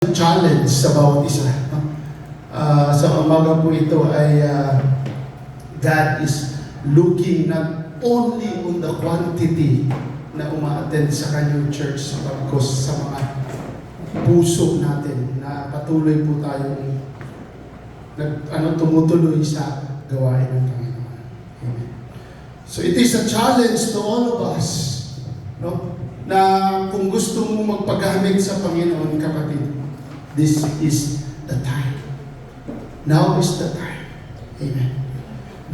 challenge sa bawat isa. Sa umaga po ito ay God is looking not only on the quantity na uma-attend sa kanyang church, bagkus sa mga puso natin na patuloy po tayong tumutuloy sa gawain ng Panginoon. Amen. So it is a challenge to all of us, no? Na kung gusto mo magpagamit sa Panginoon, kapatid, this is the time. Now is the time. Amen.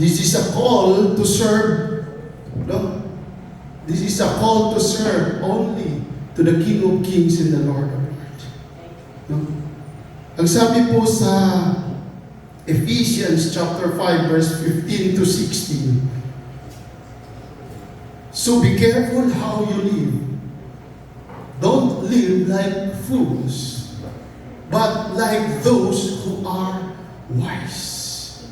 This is a call to serve. No? This is a call to serve only to the King of Kings and the Lord of Lords. No? Ang sabi po sa Ephesians chapter 5 verse 15 to 16. So be careful how you live. Don't live like fools, but like those who are wise.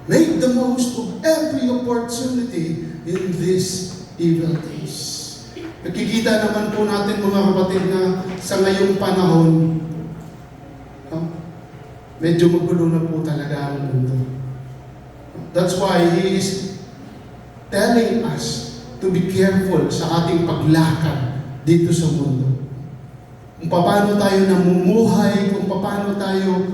Make the most of every opportunity in these evil days. Nakikita naman po natin mga kapatid na sa ngayong panahon, medyo magulo na po talaga ang mundo. That's why He is telling us to be careful sa ating paglakad dito sa mundo. Kung paano tayo namumuhay, kung paano tayo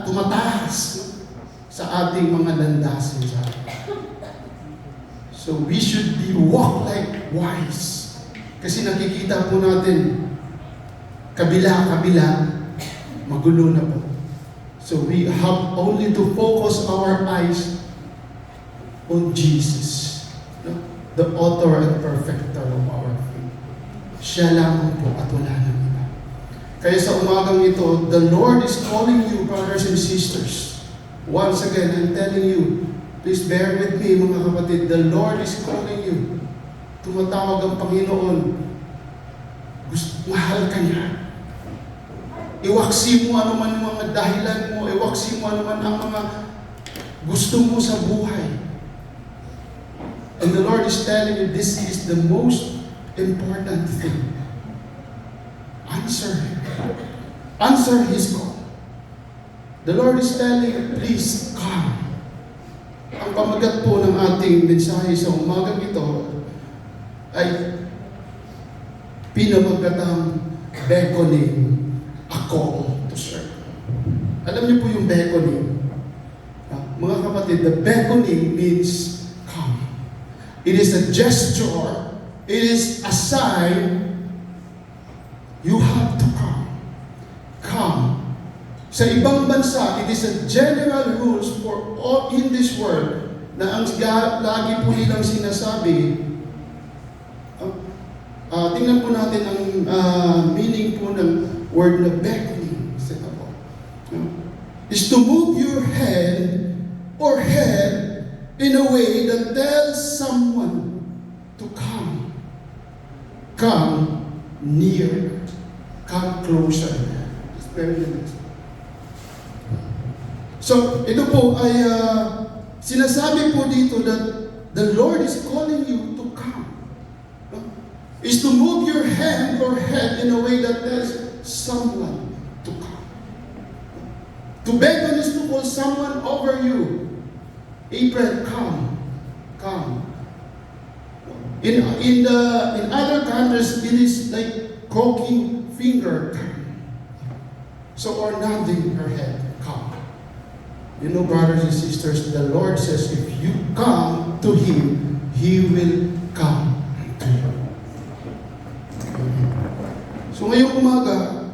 tumataas sa ating mga landasin sa atin. So we should be walk like wise. Kasi nakikita po natin, kabila-kabila, magulo na po. So we have only to focus our eyes on Jesus, the author and perfecter of our faith. Siya lamang po at wala nang iba. Kaya sa umagang ito, the Lord is calling you, brothers and sisters. Once again, I'm telling you, please bear with me mga kapatid, the Lord is calling you. Tumatawag ang Panginoon. Mahal ka niya. Iwaksi mo ano man ang mga dahilan mo, iwaksi mo ano man ang mga gusto mo sa buhay. And the Lord is telling you, this is the most important thing. Answer Him. Answer His call. The Lord is telling you, please come. Ang pamagat po ng ating mensahe sa umagang ito ay pinamagatang beckoning, a call to serve. Alam niyo po yung beckoning. Mga kapatid, the beckoning means it is a gesture. It is a sign. You have to come. Come. Sa ibang bansa, it is a general rules for all in this world na ang lagi po nilang sinasabi. Tingnan po natin ang meaning po ng word na beckoning. Is to move your hand or head in a way that tells someone to come. Come near. Come closer. It's very nice. So, ito po ay sinasabi po dito that the Lord is calling you to come. Is to move your hand or head in a way that tells someone to come. To beckon is to call someone over you. April, come. In other countries, it is like croaking finger, come. So, or nodding her head, come. You know, brothers and sisters, the Lord says, if you come to Him, He will come to you. So, ngayong umaga,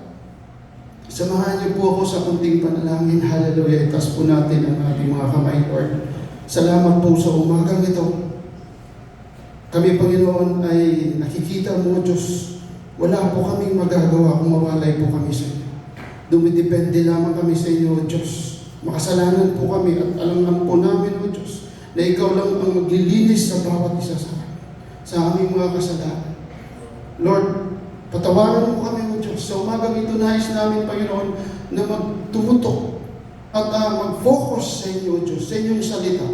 samahan niyo po ako sa kunting panalangin. Hallelujah. Itas po natin ang ating mga kamay, Lord. Salamat po sa umagang ito. Kami, Panginoon, ay nakikita mo, Diyos. Wala po kaming magagawa kung mawalay po kami sa inyo. Dumidepende lamang kami sa inyo, Diyos. Makasalanan po kami at alam po namin, O Diyos, na Ikaw lang ang maglilinis sa bawat isa sa aming mga kasalanan. Lord, patawaran mo kami, O Diyos. Sa umagang ito, nais namin, Panginoon, na magtumutok at mag-focus sa inyo, O Diyos, sa inyong salita.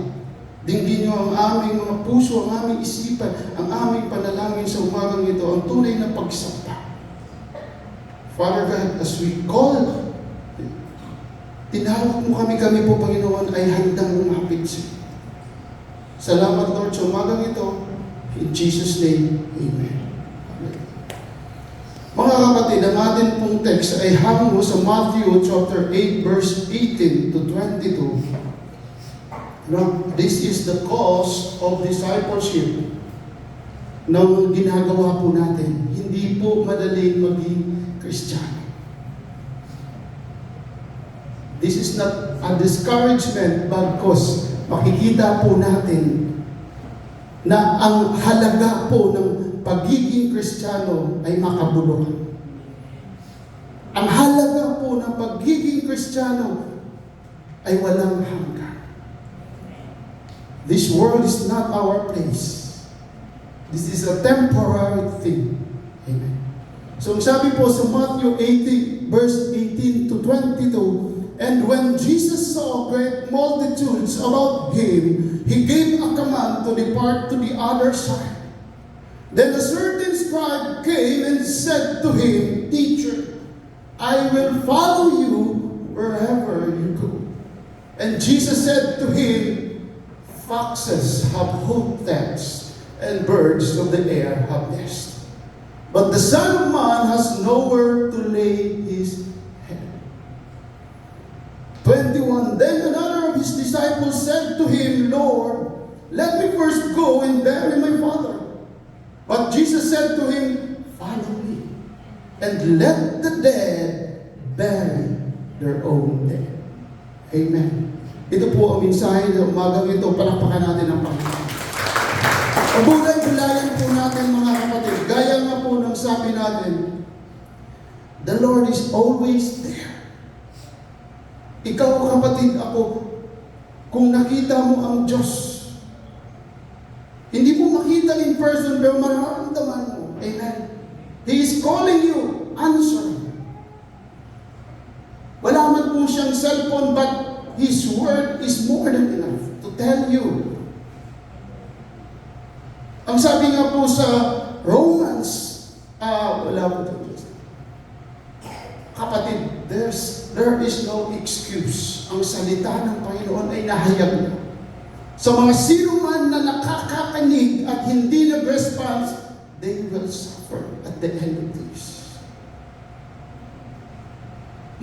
Dinggin niyo ang aming mga puso, ang aming isipan, ang aming panalangin sa umagang ito, ang tunay na pagsamba. Father God, as we call, tinawag mo kami po, Panginoon, ay handang lumapit sa iyo. Salamat, Lord, sa umagang ito. In Jesus' name, Amen. Mga kapatid, ang atin pong text ay hango sa Matthew chapter 8, verse 18 to 22. Now, this is the cause of discipleship ng ginagawa po natin. Hindi po madaling maging Kristiyano. This is not a discouragement, because makikita po natin na ang halaga po ng pagiging Kristiyano ay makabuluhan. Ang halaga po ng pagiging Kristiyano ay walang hanggan. This world is not our place. This is a temporary thing. Amen. So sabi po sa Matthew 18, verse 18 to 22, and when Jesus saw great multitudes about him, he gave a command to depart to the other side. Then a certain scribe came and said to him, Teacher, I will follow you wherever you go. And Jesus said to him, Foxes have hooked nets, and birds of the air have nests. But the Son of Man has nowhere to lay his head. 21. Then another of his disciples said to him, Lord, let me first go and bury my father. But Jesus said to him, Follow me, and let the dead bury their own dead. Amen. Ito po ang mensahe ng umagang ito. Palakpakan natin ang Panginoon. Pabulay-bulayan po natin, mga kapatid. Gaya nga po ng sabi natin, the Lord is always there. Ikaw, kapatid, ako, kung nakita mo ang Diyos, hindi mo makita in person, pero mararamdaman mo. Amen. He is calling you. Answer. Wala man po siyang cellphone, but His word is more than enough to tell you. Ang sabi nga po sa Romans, wala po ito. Kapatid, there is no excuse. Ang salita ng Panginoon ay nahayag na. Sa mga sino man na nakakakinig at hindi nag-response, they will suffer at the end of this.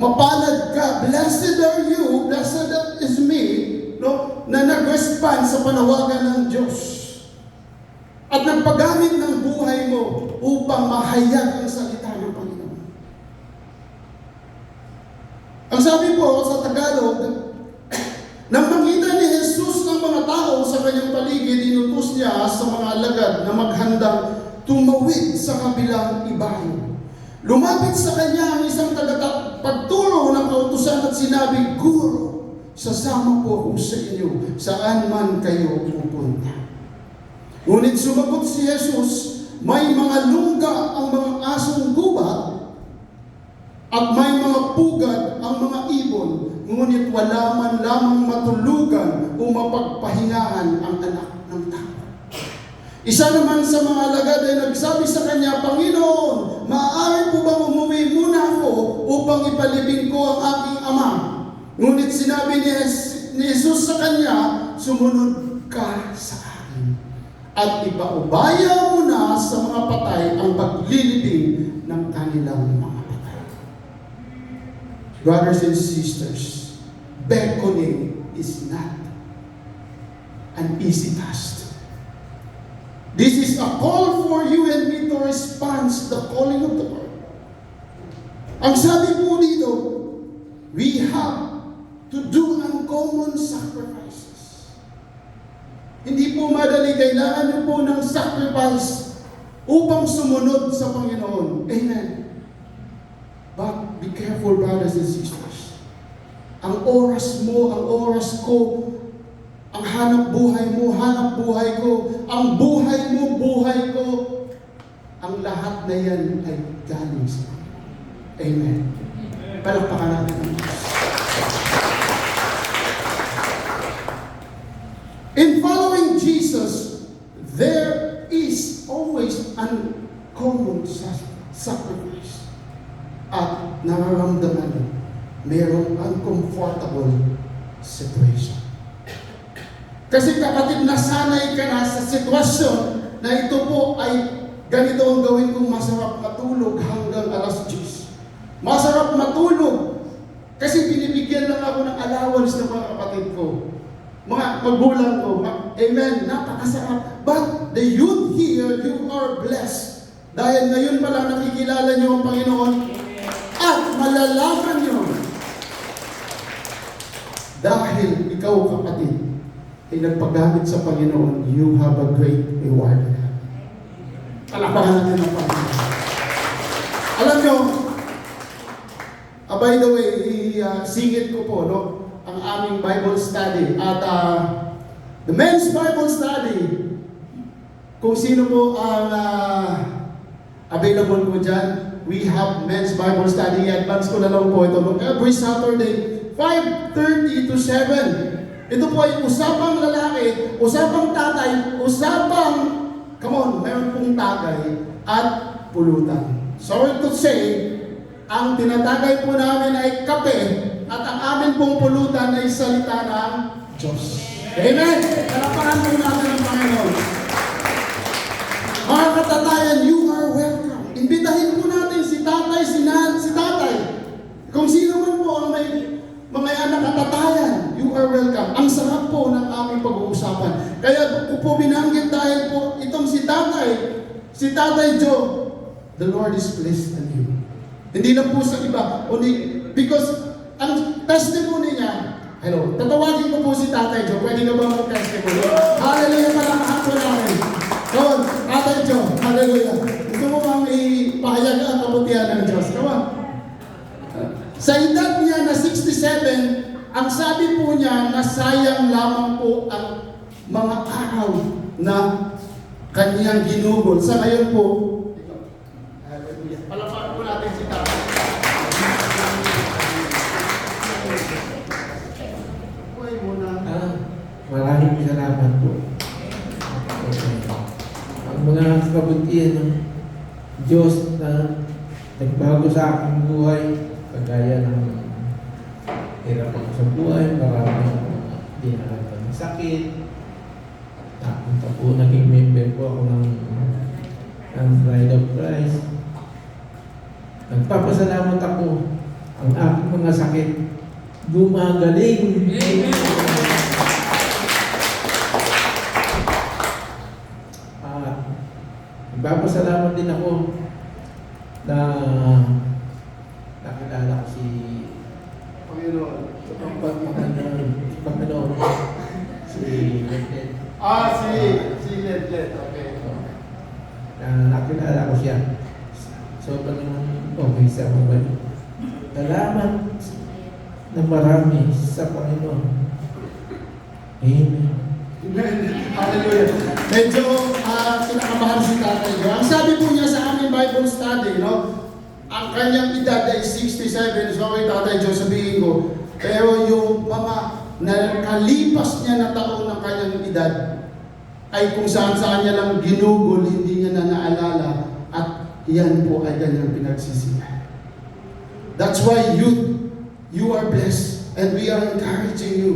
Mapalad ka, blessed are you, blessed is me, no, na nag-respond sa panawagan ng Diyos. At nagpagamit ng buhay mo upang mahayag ang salita ng Panginoon. Ang sabi po sa Tagalog, nang makita ni Jesus ng mga tao sa kanyang paligid, inutos niya sa mga alagad na maghandang tumawid sa kabilang ibayo. Lumapit sa kanya ang isang tagapagturo ng kautusan at sinabi, Guro, sasama po ako sa inyo, saan man kayo pupunta. Ngunit sumagot si Jesus, may mga lungga ang mga asong gubat at may mga pugad ang mga ibon, ngunit wala man lamang matulugan o mapagpahingahan ang anak ng tao. Isa naman sa mga alagad ay nagsabi sa kanya, Panginoon, maaari po bang umuwi muna ako upang ipalibing ko ang aking ama? Ngunit sinabi ni Jesus sa kanya, sumunod ka sa akin at ipaubaya mo na sa mga patay ang paglilibing ng kanilang mga patay. Brothers and sisters, beckoning is not an easy task. This is a call for you and me to respond to the calling of the Lord. Ang sabi po dito, we have to do uncommon sacrifices. Hindi po madali, kailangan niyo po ng sacrifice upang sumunod sa Panginoon. Amen. But be careful, brothers and sisters. Ang oras mo, ang oras ko, ang hanap buhay mo, hanap buhay ko, ang buhay mo, buhay ko, ang lahat na yan ay galing sa Panginoon. Amen. Palakpakan natin ang Diyos. In following Jesus, there is always uncommon sacrifice. At nararamdaman mo, mayroong uncomfortable situation. Kasi kapatid, nasanay ka na sa sitwasyon na ito po ay ganito ang gawin kong masarap matulog hanggang alas 10. Masarap matulog kasi binibigyan lang ako ng allowance ng mga kapatid ko. Mga magulang ko. Amen. Napakasarap. But the youth here, you are blessed. Dahil ngayon pala nakikilala niyo ang Panginoon at malalaman niyo dahil ikaw kapatid ay nagpagamit sa Panginoon, you have a great reward. Palakpakan natin ang Panginoon. Alam nyo, by the way, singit ko po, no? Ang aming Bible study. At the men's Bible study, kung sino po ang available po dyan, we have men's Bible study. Advance ko na lang po ito. No? Every Saturday, 5:30 to 7. Ito po ay usapang lalaki, usapang tatay, usapang, come on, mayroon pong tagay at pulutan. Sorry to say, ang tinatagay po namin ay kape at ang amin pong pulutan ay salita ng Diyos. Amen! Kalapakan po natin ang Panginoon. Mga katatayan, you are welcome. Imbitahin po natin si tatay, si tatay. Kung sino man po ang may mga anak katatayan, you are welcome. Ang sarap po ng aming pag-uusapan. Kaya ko po binanggit dahil po itong si Tatay Joe, the Lord is pleased on you. Hindi lang po sa iba, only because ang testimony niya, hello, tatawagin ko po si Tatay Joe, pwede na ba mag-testimony? Hallelujah, palakpakan po namin. Come on, Tatay Joe, hallelujah. Gusto mo bang ipahayag ang kabutihan ng Diyos? Come on. Sa edad niya na 67, ang sabi po niya na sayang lamang po ang mga araw na kanyang ginugol. Sa ngayon po, hallelujah. Palakpakan po natin si Tatay. Maraming salamat po. Ang mga kabutihan ng Diyos na nagbago sa aking buhay, kagaya ng hirap ako sa buhay, maraming dinarating ng sakit. Napunta po, naging member po ako ng Bride of Christ. Nagpapasalamat ako ang aking mga sakit gumagaling. Nagpapasalamat din ako na nakilala ko si Panginoon. Panginoon. Si Ledlet. Si Ledlet. Okay. Nakilala ko siya. So, pag okay sa mga salamat na marami sa Panginoon. Amen. Hallelujah. Medyo kinakabahan si Tatay Joe. Ang sabi po niya sa aming Bible study, no? Ang kanyang edad ay 67. Sorry, Tatay Joe, sabihin ko. Pero yung mga nakalipas niya na taon ng kanyang edad ay kung saan-saan niya lang ginugol, hindi niya na naalala at yan po ay kanyang pinagsisihan. That's why you are blessed and we are encouraging you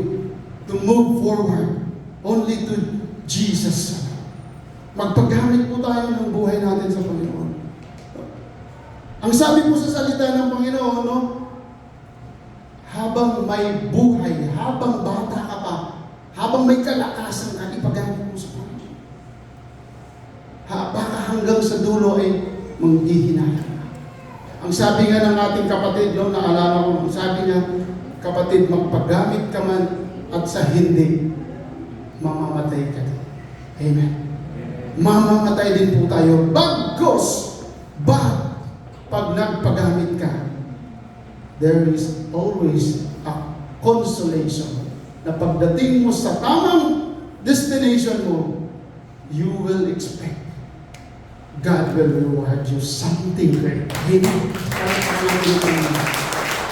to move forward only to Jesus. Magpagamit po tayo ng buhay natin sa Panginoon. Ang sabi po sa salita ng Panginoon, no? Habang may buhay, habang bata ka pa, habang may kalakasan ka, ipagamit mo sa Panginoon. Baka hanggang sa dulo ay manghihinayang ka. Ang sabi nga ng ating kapatid, no, naalala ko, ang sabi niya, kapatid, magpagamit ka man at sa hindi, mamamatay ka din. Amen. Mamamatay din po tayo. Bagkos, pag nagpagamit ka, there is always a consolation na pagdating mo sa tamang destination mo, you will expect God will reward you something great. Amen.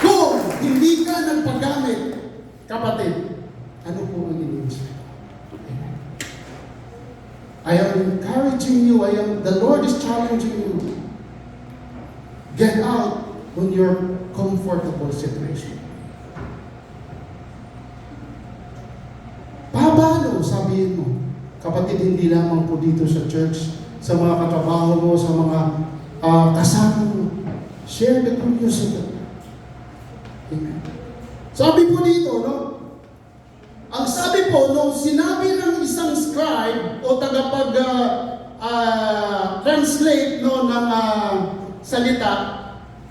Kung hindi ka nagpagamit, kapatid, ano po ang ini-expect? I am encouraging you. The Lord is challenging you. Get out on your comfortable situation. Paano, sabihin mo, kapatid, hindi lamang po dito sa church, sa mga katrabaho mo, sa mga kasama mo, share the good news of God. Amen. Sabi po dito, no? Ang sabi po, nung sinabi ng isang scribe o translate no, ng salita,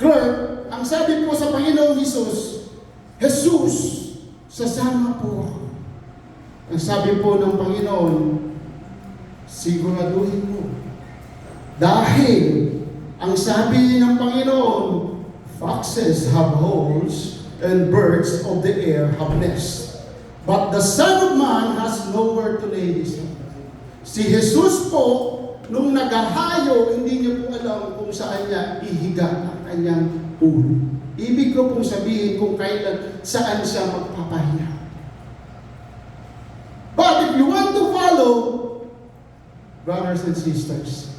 clerk, ang sabi po sa Panginoong Jesus, Jesus, sasama po ako. Ang sabi po ng Panginoon, siguraduhin mo. Dahil, ang sabi ng Panginoon, foxes have holes and birds of the air have nests. But the Son of Man has nowhere to lay his head. Si Jesus po, nung naghahayo, hindi niyo po alam kung saan niya ihiga ang kanyang ulo. Ibig ko pong sabihin kung kailan, saan siya magpapahinga. But if you want to follow, brothers and sisters,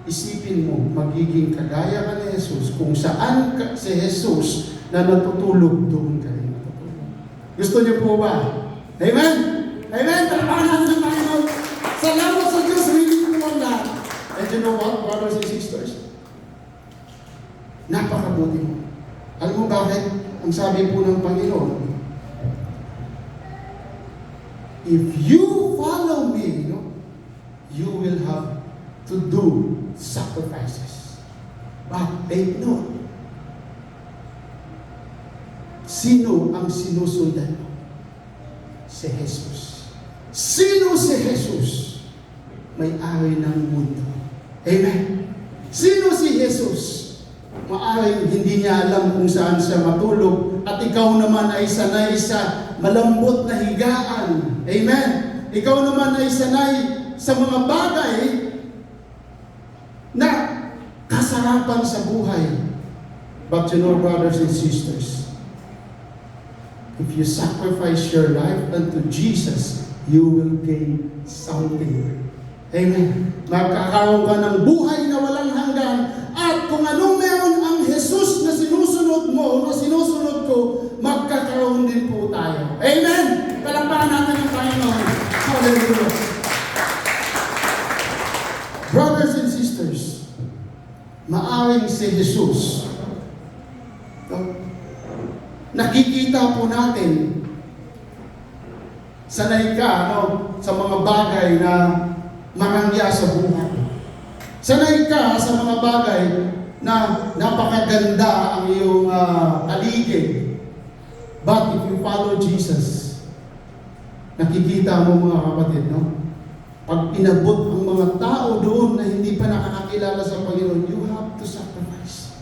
isipin mo, magiging kagaya ka ni Jesus kung saan si Jesus na natutulog, doon ka rin natutulog. Gusto niyo po ba? Amen? Amen? Talagaan natin ang Panginoon. Salamat sa Diyos, really po ang lahat. And you know what, brothers and sisters? Napakabuti mo. Alam mo bakit? Ang sabi po ng Panginoon, if you follow me, you will have to do sacrifices. But take note, sino ang sinusundan mo? Si Jesus. Sino si Jesus? May-ari ng mundo. Amen. Sino si Jesus? Maaring hindi niya alam kung saan siya matulog at ikaw naman ay sanay sa malambot na higaan. Amen. Ikaw naman ay sanay sa mga bagay na kasarapan sa buhay. But you know, brothers and sisters, if you sacrifice your life unto Jesus, you will gain something. Amen. Magkakaroon ka ng buhay na walang hanggan at kung anong meron ang Jesus na sinusunod mo, na sinusunod ko, magkakaroon din po tayo. Amen. Palakpakan natin ang Panginoon. Hallelujah. Brothers and sisters, maaring si Jesus, nakikita po natin, sanay ka sa mga bagay na marangya sa buhay. Sanay ka sa mga bagay na napakaganda ang iyong paligid. But if you follow Jesus, nakikita mo mga kapatid, pag inabot ang mga tao doon na hindi pa nakakakilala sa Panginoon, you have to sacrifice.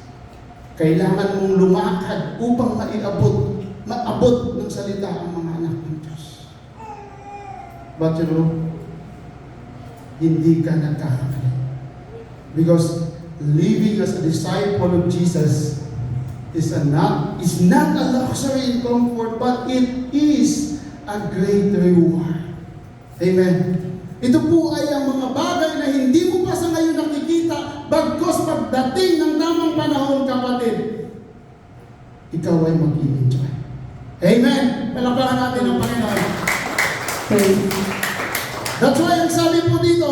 Kailangan mong lumakad upang maabot ng salita ang mga anak ng Diyos. But you know, hindi ka nagkakamali. Because living as a disciple of Jesus is not a luxury and comfort, but it is a great reward. Amen. Ito po ay ang mga bagay na hindi mo pa sa ngayon nakikita, bagkos pagdating ng tamang panahon, kapatid, ikaw ay mag-i-enjoy. Amen. Palakpakan natin ang Panginoon. That's why ang sabi po dito,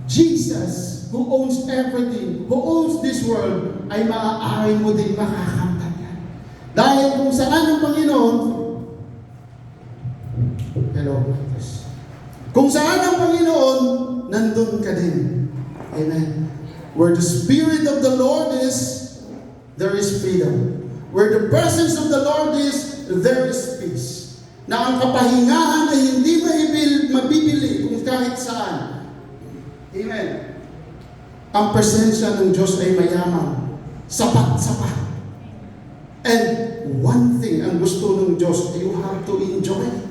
Jesus, who owns everything, who owns this world, ay maaari mo din makakamtan yan. Dahil kung saan ang Panginoon, kung saan ang Panginoon, nandun ka din. Amen. Where the Spirit of the Lord is, there is freedom. Where the presence of the Lord is, there is peace. Na ang kapahingahan ay hindi mabibili kung kahit saan. Amen. Ang presensya ng Diyos ay mayaman. Sapat-sapat. And one thing ang gusto ng Diyos, you have to enjoy.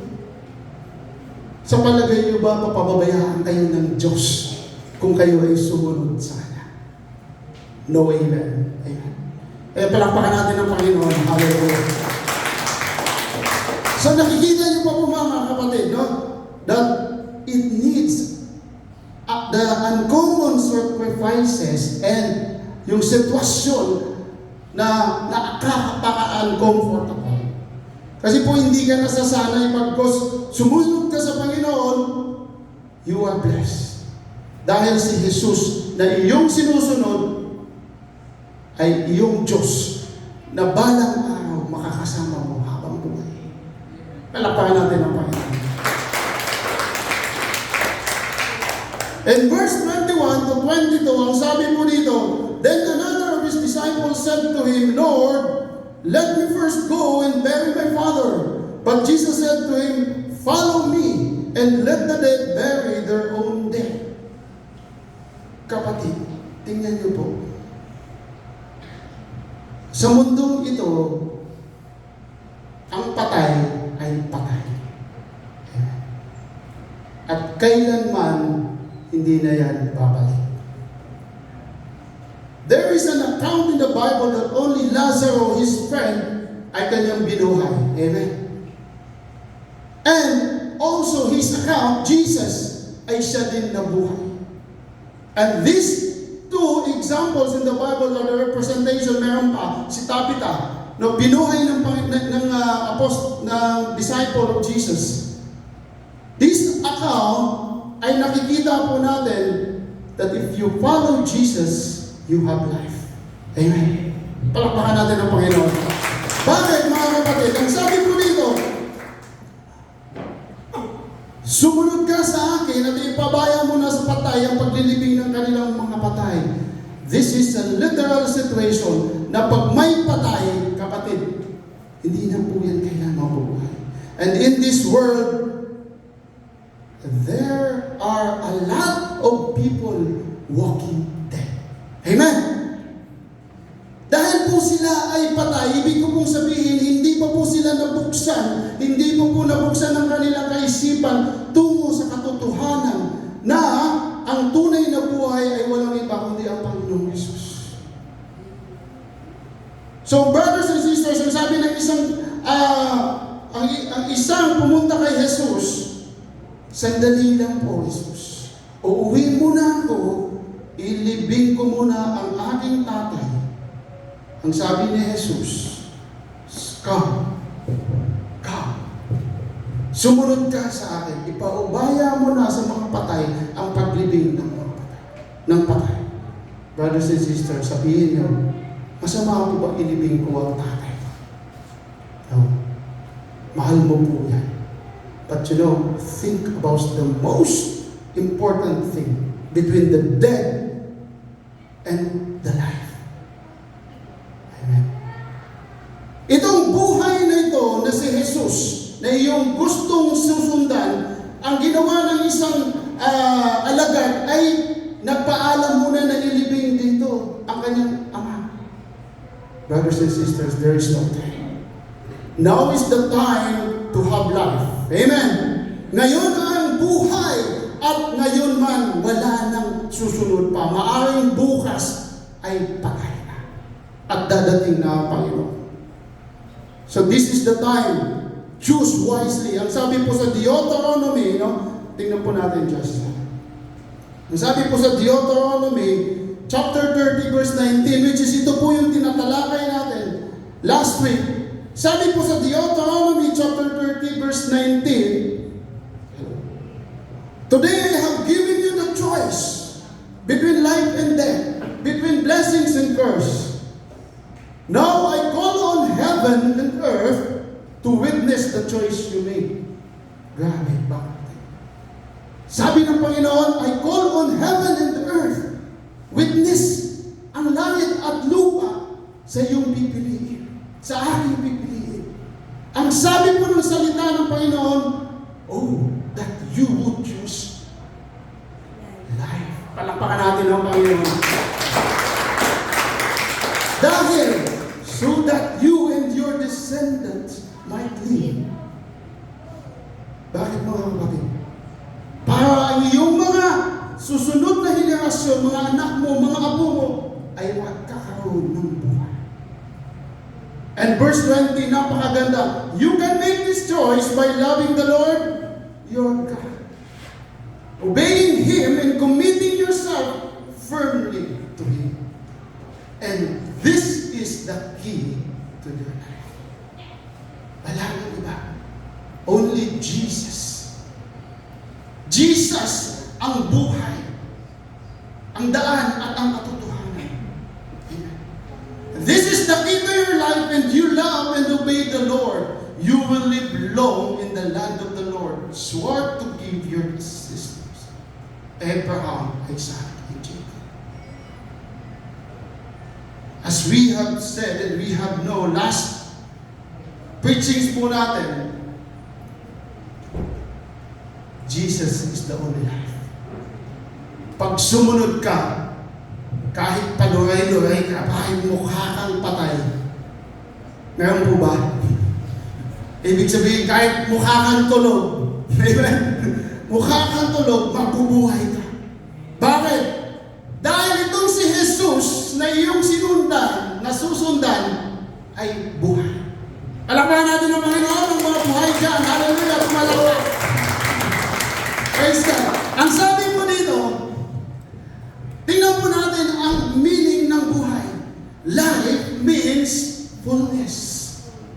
Sa palagay niyo ba, mapababayaan kayo ng Diyos kung kayo ay sumunod sa Kanya? No, amen. Amen. Eh, palakpakan natin ang Panginoon. Hallelujah. So nakikita niyo pa po mga kapatid, the uncommon sacrifices and yung sitwasyon na nakaka-uncomfortable. Kasi po hindi ka nasasanay pagkos sumunod ka sa Panginoon, you are blessed. Dahil si Jesus na iyong sinusunod ay iyong Diyos na balang araw makakasama mo habang buhay. Palakpakan natin ang Panginoon. In verse 21 to 22, ang sabi po dito, then another of his disciples said to him, Lord, let me first go and bury my father. But Jesus said to him, follow me and let the dead bury their own dead. Kapatid, tingnan niyo po. Sa mundong ito, ang patay ay patay. At kailanman, hindi na yan babalik. There is an account in the Bible that only Lazarus, his friend, ay kanyang binuhay. Amen? And also his account, Jesus, ay siya din nabuhay. And these two examples in the Bible are the representation. Meron pa si Tabitha, no, binuhay ng disciple of Jesus. This account ay nakikita po natin that if you follow Jesus, you have life. Amen. Palakpakan natin ang Panginoon. Bakit, mga kapatid? Ang sabi po dito, sumunod ka sa akin at ipabaya mo na sa patay ang paglilibing ng kanilang mga patay. This is a literal situation na pag may patay, kapatid, hindi na po yan kailangan mabubuhay. And in this world, there are a lot of people walking dead. Amen? Dahil po sila ay patay, ibig ko pong sabihin, hindi pa po sila nabuksan, hindi pa po nabuksan ang kanilang kaisipan tungo sa katotohanan na ang tunay na buhay ay walang iba kundi ang Panginoong Hesus. So brothers and sisters, ang sabi ng ang isang pumunta kay Jesus, sandali lang po, Jesus. Uuwi muna ako, ilibing ko muna ang aking tatay. Ang sabi ni Jesus, come. Sumunod ka sa akin, ipaubaya mo na sa mga patay ang paglibing ng mga patay. Brothers and sisters, sabihin niyo, masama po ba ilibing ko ang tatay? No. Mahal mo po yan. But you know, think about the most important thing between the dead and the life. Amen. Itong buhay na ito na si Jesus, na iyong gustong susundan, ang ginawa ng isang alagad ay nagpaalam muna na ilibing dito ang kanyang ama. Brothers and sisters, there is no time. Now is the time to have life. Amen. Ngayon ang buhay at ngayon man wala nang susunod pa. Maaring bukas ay patay na at dadating na ang Panginoon. So this is the time. Choose wisely. Ang sabi po sa Deuteronomy, tingnan po natin just. Ang sabi po sa Deuteronomy, chapter 30, verse 19, which is ito po yung tinatalakay natin last week. Sabi po sa Deuteronomy, chapter 30, verse 19, today I have given you the choice between life and death, between blessings and curse. Now I call on heaven and earth to witness the choice you made. Grabe, bakit? Sabi ng Panginoon, I call on heaven and earth. Witness ang langit at lupa sa iyong pipiliin. Sa aking pipiliin. Ang sabi po ng salita ng Panginoon, oh, that you would choose life. Palakpakan natin ang Panginoon. Dahil, so that you and your descendants might live. Bakit mga kapatid? Para ang iyong mga susunod na henerasyon, mga anak mo, mga apo mo, ay magkakaroon ng buhay. And verse 20, napakaganda. You can make this choice by loving the Lord, your God. Obeying Him and committing yourself firmly to Him. And this is the key to your life. Wala nang iba. Only Jesus. Jesus ang buhay, ang daan at ang katotohanan. Amen. This is the key to your life, and you love and obey the Lord. You will live long in the land of the Lord, swore to give your sisters, Abraham, Isaac, and Jacob. As we have said and we have known, last preachings po natin, Jesus is the only life. Pag sumunod ka, kahit paluray-luray ka, kahit mukha kang patay, meron po ba? Ibig sabihin, kahit mukha kang tulog, amen? Mukha kang tulog, mabubuhay ka. Bakit? Dahil itong si Jesus na iyong sinundan, nasusundan, ay buhay. Palakpakan natin ang Panginoon, ang mga buhay dyan. Hallelujah, tumalakpak. Praise God. Ang sabi po dito, tingnan po natin ang meaning ng buhay. Life means fullness.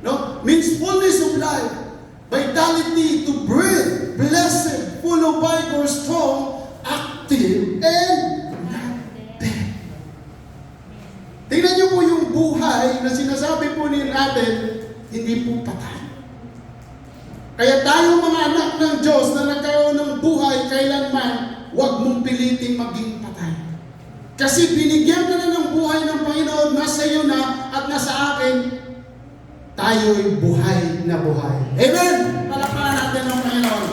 No? Means fullness of life. Vitality to breathe. Blessed, full of vigor, strong, active, and not dead. Tingnan niyo po yung buhay na sinasabi po natin, hindi po patay. Kaya tayo mga anak ng Diyos na nagkaroon ng buhay kailanman, huwag mong piliting maging patay. Kasi binigyan ka na ng buhay ng Panginoon, nasa iyo na at nasa akin, tayo'y buhay na buhay. Amen! Palakpakan natin ng Panginoon.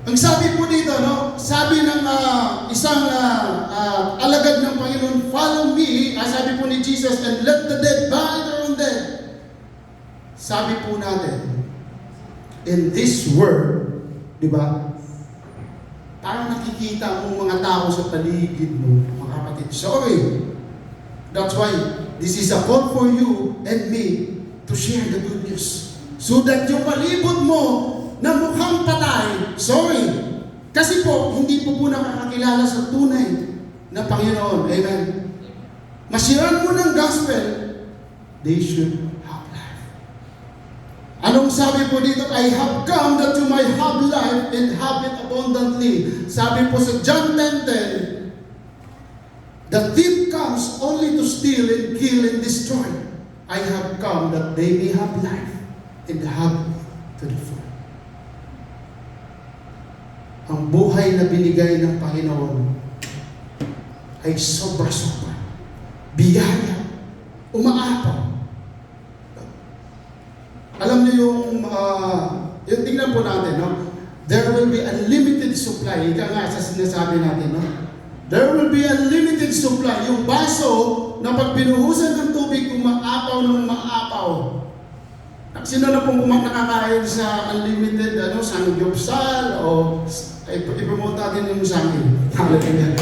Ang sabi po dito, no? Sabi ng isang alagad ng Panginoon, follow me, sabi po ni Jesus, and let the dead bury their own dead. Sabi po natin, in this world, di ba? Parang nakikita mong mga tao sa paligid mo, mga kapatid. Sorry. That's why this is a call for you and me to share the good news. So that yung palibot mo na mukhang patay, sorry. Kasi po, hindi po nakakakilala sa tunay na Panginoon. Amen. Masiran mo ng gospel, they should have life. Anong sabi po dito? I have come that you might have life and have it abundantly. Sabi po sa John 10:10, the thief comes only to steal and kill and destroy. I have come that they may have life and have it to the full. Ang buhay na binigay ng Panginoon ay sobra-sobra. Biyaya. Umaapaw. Alam niyo yung tingnan po natin, no? There will be unlimited supply. Ika nga sa sinasabi natin, no? There will be unlimited supply. Yung baso na pag binuhusan ng tubig, umaapaw ng umaapaw. Sino na pong nakakain sa unlimited, sangyupsal o i-promote natin yung sangin. Hallelujah.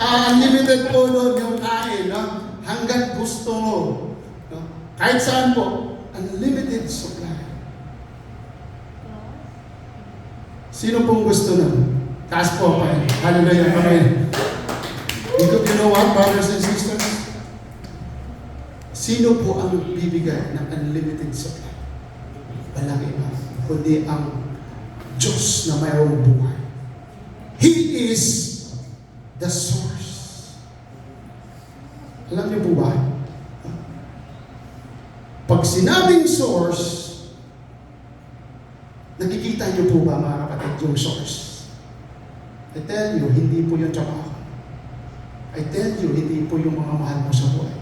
Unlimited po doon yung kain, no? Hanggat gusto mo. No? Kahit saan po, unlimited supply. Sino pong gusto nun? Taas po pa eh. Hallelujah. Amen. Because you know what, brothers and sisters? Sino po ang bibigay ng unlimited supply? Walang iba, kundi ang Diyos na mayroong buhay. He is the source. Alam niyo po ba? Pag sinabing source, nakikita niyo po ba mga kapatid yung source? I tell you, hindi po yung trabaho. I tell you, hindi po yung mga mahal mo sa buhay.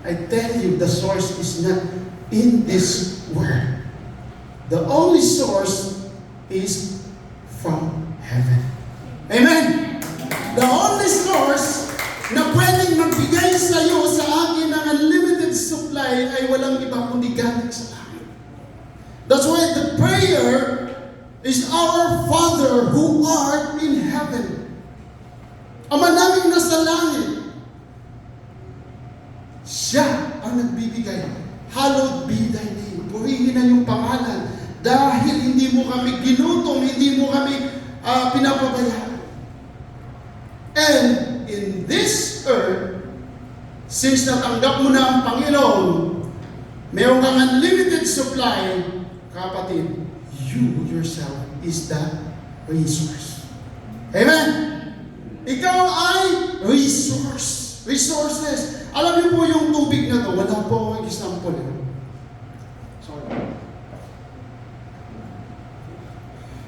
I tell you, the source is not in this world. The only source is from heaven. Amen! The only source na pwedeng magbigay sa iyo, sa akin, ng unlimited supply ay walang iba kundi galing sa langit. That's why the prayer is our Father who art in heaven. Ama namin nasa langit. Siya ang nagbibigay. Hallowed be thy name. Purihin na yung pangalan. Dahil hindi mo kami ginutom, hindi mo kami pinapabayaan. And in this earth, since natanggap mo na ang Panginoon, mayroon kang unlimited supply, kapatid, you yourself is the resource. Amen? Ikaw ay resource. Resources. Alam niyo po yung tubig na to, wala po akong example. Sorry.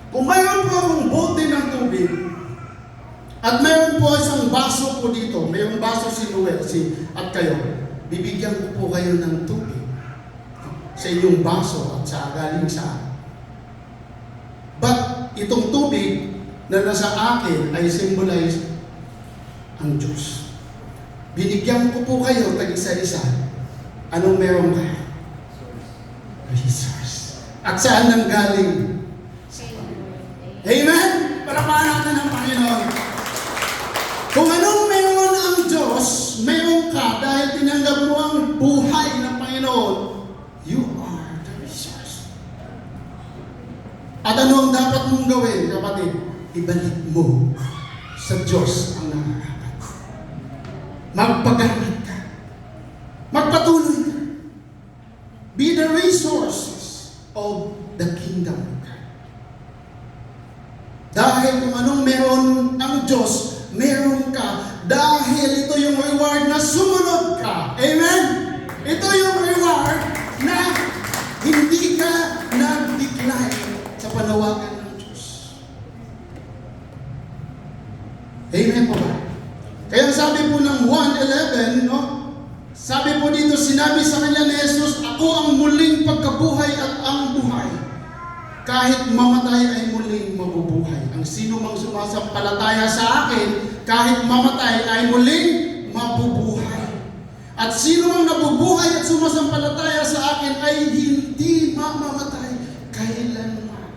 Kung mayroon po akong bote ng tubig, at mayroon po isang baso po dito, mayroong baso si Noel, at kayo, bibigyan ko po kayo ng tubig sa inyong baso at sa galing sa akin. But itong tubig na nasa akin ay symbolize ang Diyos. Binigyan ko po kayo tag-isa-isa. Anong meron kayo? Resource. At saan nang galing? Amen? Palakpakan natin ang Panginoon. Kung anong meron ang Diyos, meron ka dahil tinanggap mo ang buhay ng Panginoon, you are the resource. At ano ang dapat mong gawin, kapatid? Ibalik mo sa Diyos ang nangangapat. Magpagamit ka. Magpatuloy ka. Be the resources of the kingdom of God. Dahil kung anong meron ang Diyos, meron ka. Dahil ito yung reward na sumunod ka. Amen? Ito yung reward na hindi ka nag-decline sa panawagan ng Diyos. Amen po ba? Kaya sabi po ng 1:11, no? Sabi po dito, sinabi sa kanya ni Jesus, ako ang muling pagkabuhay at ang buhay. Kahit mamatay ay muling mabubuhay. Ang sino mang sumasampalataya sa akin, kahit mamatay ay muling mabubuhay. At sino mang nabubuhay at sumasampalataya sa akin ay hindi mamamatay kailanman.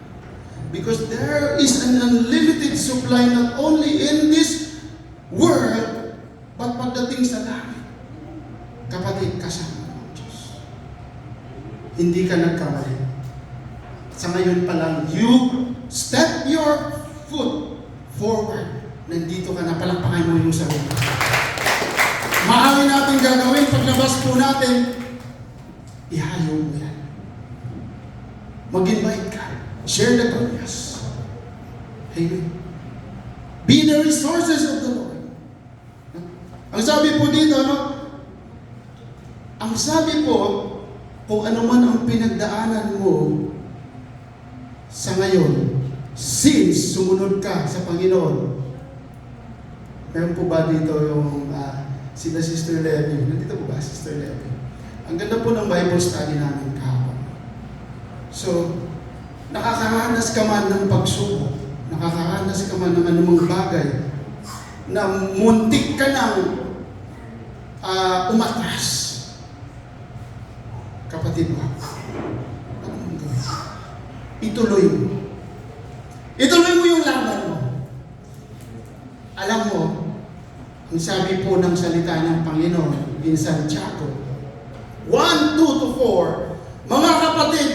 Because there is an unlimited supply not only in this world, but pagdating sa langit. Kapatid, kasama ng Diyos. Hindi ka nagkamali. Sa ngayon pa lang, you step your foot forward. Nandito ka na, palakpakan mo yung sarili. Maaari natin gagawin, paglabas po natin, ihayo mo yan. Mag-invite ka. Share the good news. Amen. Be the resources of the Lord. Ang sabi po dito, ang sabi po, kung ano man ang pinagdaanan mo sa ngayon, since sumunod ka sa Panginoon, meron po ba dito yung sila Sister Levy? Nandito po ba, Sister Levy? Ang ganda po ng Bible study namin kahapon. So, nakakaranas ka man ng pagsubok, nakakaranas ka man ng anumang bagay, na muntik ka ng umatras. Kapatid mo, anong gawin? Ituloy mo. Ituloy mo yung laban mo. Alam mo, ang sabi po ng salita ng Panginoon in Santiago 1:2-4, mga kapatid,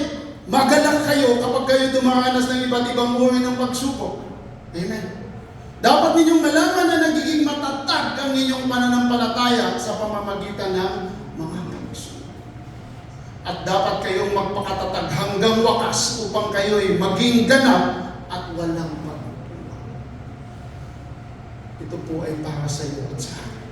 magalak kayo kapag kayo dumaranas ng iba't ibang uri ng pagsubok. Amen. Dapat ninyong malaman na nagiging matatag ang inyong pananampalataya sa pamamagitan ng mga pagsubok. At dapat kayong magpakatatag hanggang wakas upang kayo'y maging ganap at walang magpupulong. Ito po ay para sa iyo at sa akin.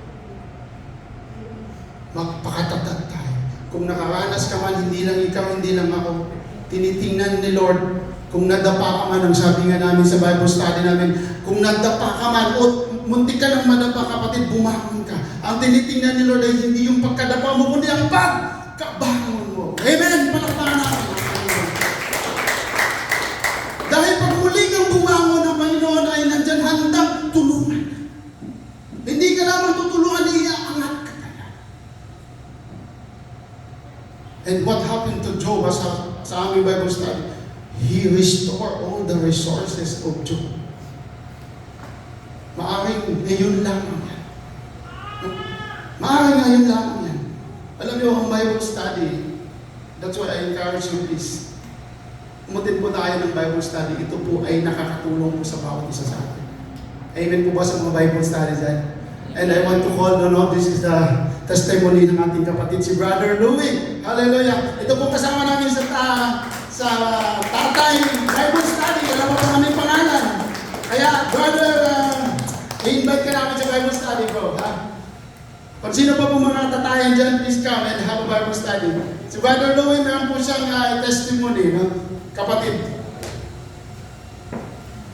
Magpakatatag tayo. Kung nakaranas ka man, hindi lang ikaw, hindi lang ako, tinitingnan ni Lord, kung nadapa ka man, ang sabi nga namin sa Bible study namin, kung nadapa ka man, o muntik ka ng madapa, kapatid, bumangon ka. Ang tinitingnan ni Lord ay hindi yung pagkadapa mo, kundi ang pagkabangon mo. Amen! Palakpakan natin. Dahil pag muli kang bumangon ng Panginoon ay nandyan handang tulungan. Hindi ka naman tutulungan, iaangat ka kaya. And what happened to Job sa aming Bible study? He restored all the resources of Job. Maaring ngayon lamang yan. Maaring ngayon lamang yan. Alam niyo, ang Bible study, that's why I encourage you, please. Umutin po tayo ng Bible study. Ito po ay nakakatulong po sa bawat isa sa atin. Amen po ba sa mga Bible studies dyan? And I want to call this is the testimony ng ating kapatid, si Brother Louie. Hallelujah! Ito po kasama namin sa Tatay Bible Study. Alam mo po aming pangalan. Kaya, Brother, i-invite ka namin sa Bible Study, bro. Ha? Pag sino pa po mga tatayan dyan, please come and have a Bible Study. Si Brother Louie, meron po siyang testimony ng kapatid.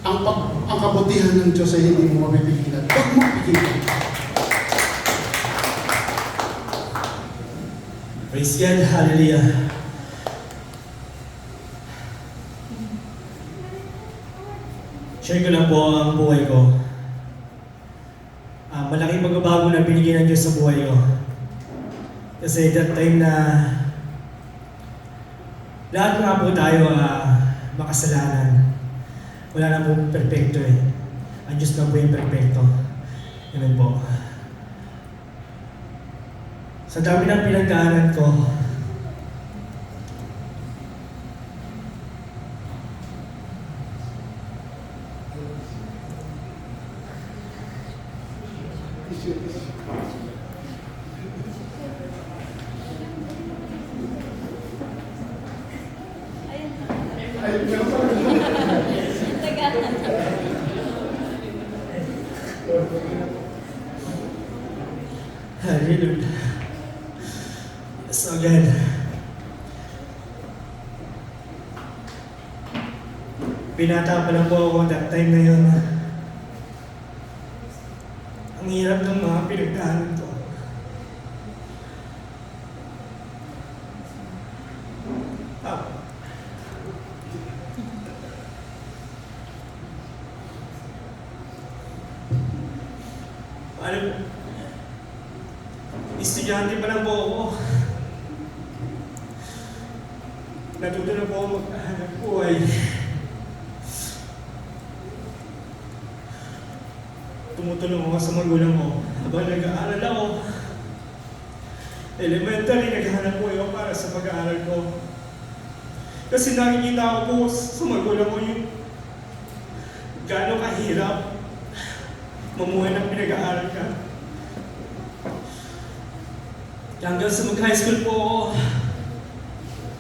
Ang kabutihan ng Diyos ay hindi mo mapipigilan. Huwag mo pigilan. Praise God, hallelujah. Share ko lang po ang buhay ko. Malaking pagbabago na binigyan ng Diyos sa buhay ko. Kasi that time na lahat nga po tayo makasalanan. Wala na po perfecto eh. Ang Diyos na po yung perfecto. Amen po. Sa dami ng pinagdaanan ko, hallelujah. So God, binata pa lang po ako that time na yun. Ang hirap ng mga pinagdaanan ko. Estudyante pa lang po ako. Natuto na po ako maghahanap buhay. Tumutulong ako sa magulang ko habang nag-aaral ako. Elementary, naghahanap buhay ako para sa pag-aaral ko. Kasi nakikita ko po sa magulang ko yung gaano kahirap mamuhay ng pinag-aaral ka. Hanggang sa mag-high school po ako,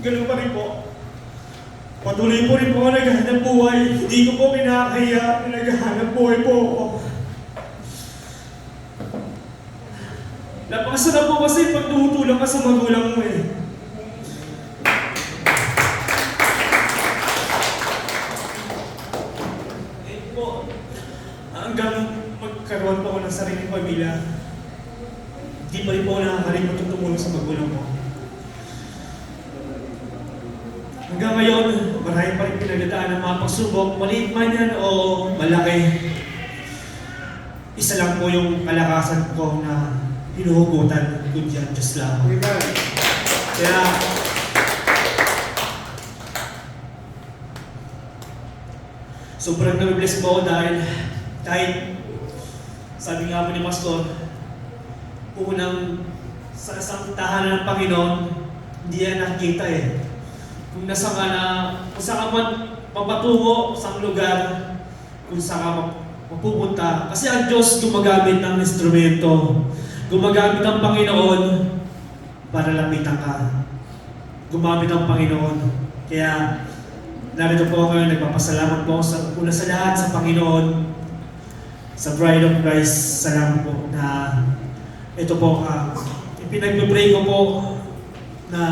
ganun pa rin po. Patuloy po rin po ako naghahanap buhay. Hindi ko po kinakaya na naghahanap buhay po ako. Napakasarap po kasi pag tumutulong ka sa magulang mo eh. Po, hanggang magkaroon po ako ng sariling pamilya, di pa rin po nakakalimot yung tumulong sa magulang ko. Hanggang ngayon, marami pa rin pinagdadaan ng mga pagsubok, maliit man yan o malaki. Isa lang po yung kalakasan ko na hinuhugutan ko dyan, Diyos lang. Kaya, sobrang nabibless po ako dahil kahit sabi nga po ni Pastor, unang sa isang tahanan ng Panginoon, hindi yan nakikita eh. Kung nasa ka na, kung saan ka man papatungo, sa lugar, kung saan ka mapupunta. Kasi ang Diyos gumagamit ng instrumento, gumagamit ng Panginoon para lapitan ka. Gumamit ang Panginoon. Kaya, narito po ako ngayon, nagpapasalamat po sa una sa lahat sa Panginoon, sa Bride of Christ. Salamat po na ito po, pinagpipray ko po na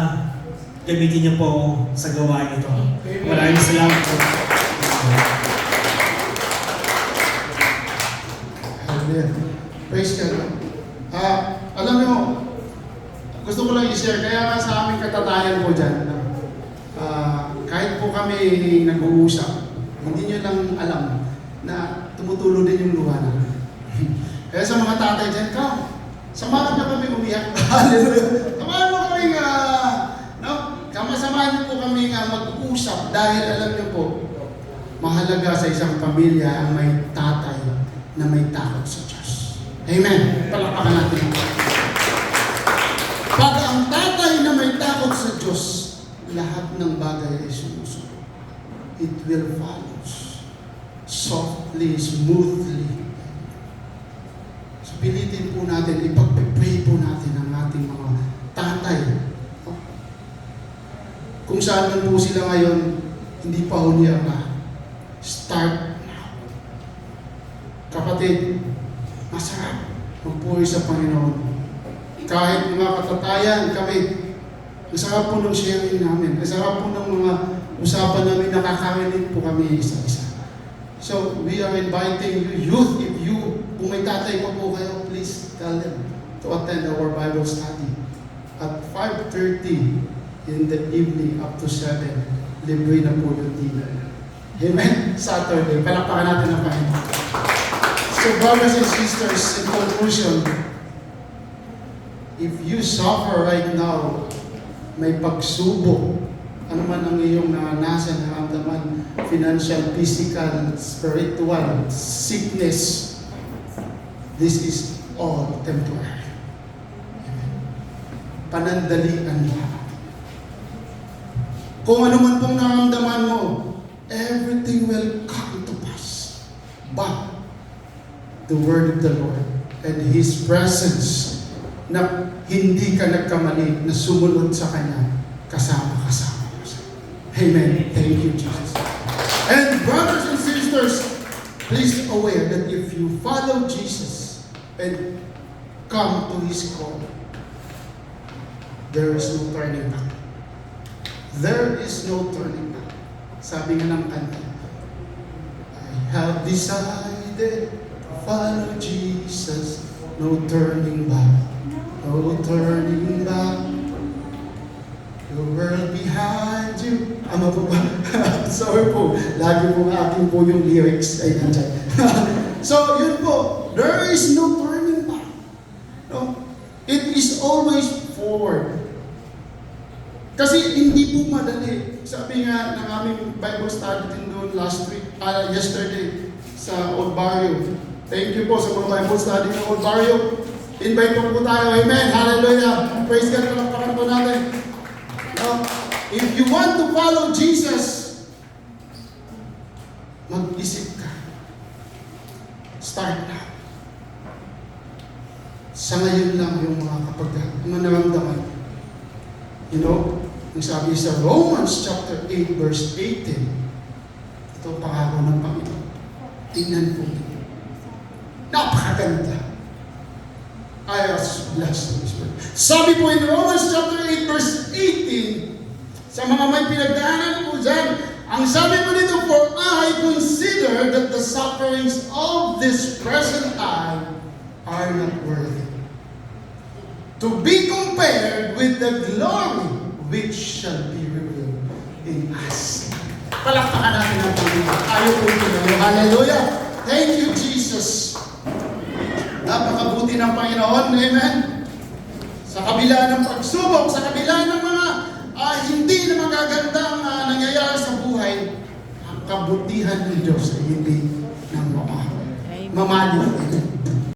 gamitin niyo po sa gawain ito. Maraming salamat po. Amen. Praise God. Alam niyo, gusto ko lang i-share, kaya nga sa aming katatayan po dyan, kahit po kami nag-uusap, hindi niyo lang alam na tumutulo din yung luha namin. Kaya sa mga tatay dyan, samahan niyo kami umiyak. Hallelujah. Samahan mo kami samahan niyo po kami mag-uusap dahil alam niyo po, mahalaga sa isang pamilya ang may tatay na may takot sa Diyos. Amen. Palakpakan natin. Pag ang tatay na may takot sa Diyos, lahat ng bagay ay sumusunod. it will follow. Softly, smoothly. So, pilitin po natin, ipag-pray po natin ang ating mga tatay. Kung saan man po sila ngayon, hindi pa huli ang start now. Kapatid, masarap magpuri sa Panginoon. Kahit mga katatayan kami, masarap po ng sharing namin. Masarap po ng mga usapan namin, nakakarinig po kami isa-isa. So, we are inviting you, youth, if you, kung may tatay pa po kayo, please tell them to attend our Bible study. At 5:30 in the evening up to 7, libre na po yung dinner. Amen? Saturday. Palakpakan natin ang Panginoon. So, brothers and sisters, in conclusion, if you suffer right now, may pagsubok, ano man ang iyong naranasan, naramdaman, financial, physical, spiritual, sickness, this is all temporary. Amen. Panandalian lang. Kung ano man pong naramdaman mo, everything will come to pass. But the word of the Lord and His presence na hindi ka nagkamali na sumunod sa Kanya, kasama-kasama. Amen. Thank you, Jesus. And brothers and sisters, please aware that if you follow Jesus and come to His call, there is no turning back. There is no turning back. Sabi nga ng kanta, I have decided to follow Jesus, no turning back, no turning back. The world behind you. Ano po ba? Sorry po. Lagi po akin po yung lyrics ay nandyan. So, yun po. There is no turning back. No? It is always forward. Kasi hindi po madali. Sabi nga ng aming Bible study din doon yesterday sa Old Barrio. Thank you po sa mga Bible study ng Old Barrio. Invite po tayo. Amen. Hallelujah. Praise God. Palakpakan po natin. If you want to follow Jesus, mag-isip ka. Start now. Sa ngayon lang yung mga kapag naramdaman. You know, yung sabi sa Romans chapter 8 verse 18, ito pangako ng Panginoon. Tingnan po. Napakaganda. I was blessed in this word. Sabi po in Romans chapter 8 verse 18, sa mga may pinagdaanan po dyan, ang sabi po dito, for I consider that the sufferings of this present time are not worthy to be compared with the glory which shall be revealed in us. Palakpakan natin ang Panginoon. Ayaw po ito. Hallelujah! Thank you, Jesus. Napakabuti ng Panginoon. Amen? Sa kabila ng pagsubok, sa kabila ng mga hindi na magagandang nangyayari sa buhay, ang kabutihan ng Diyos ay hindi nang mamaliw.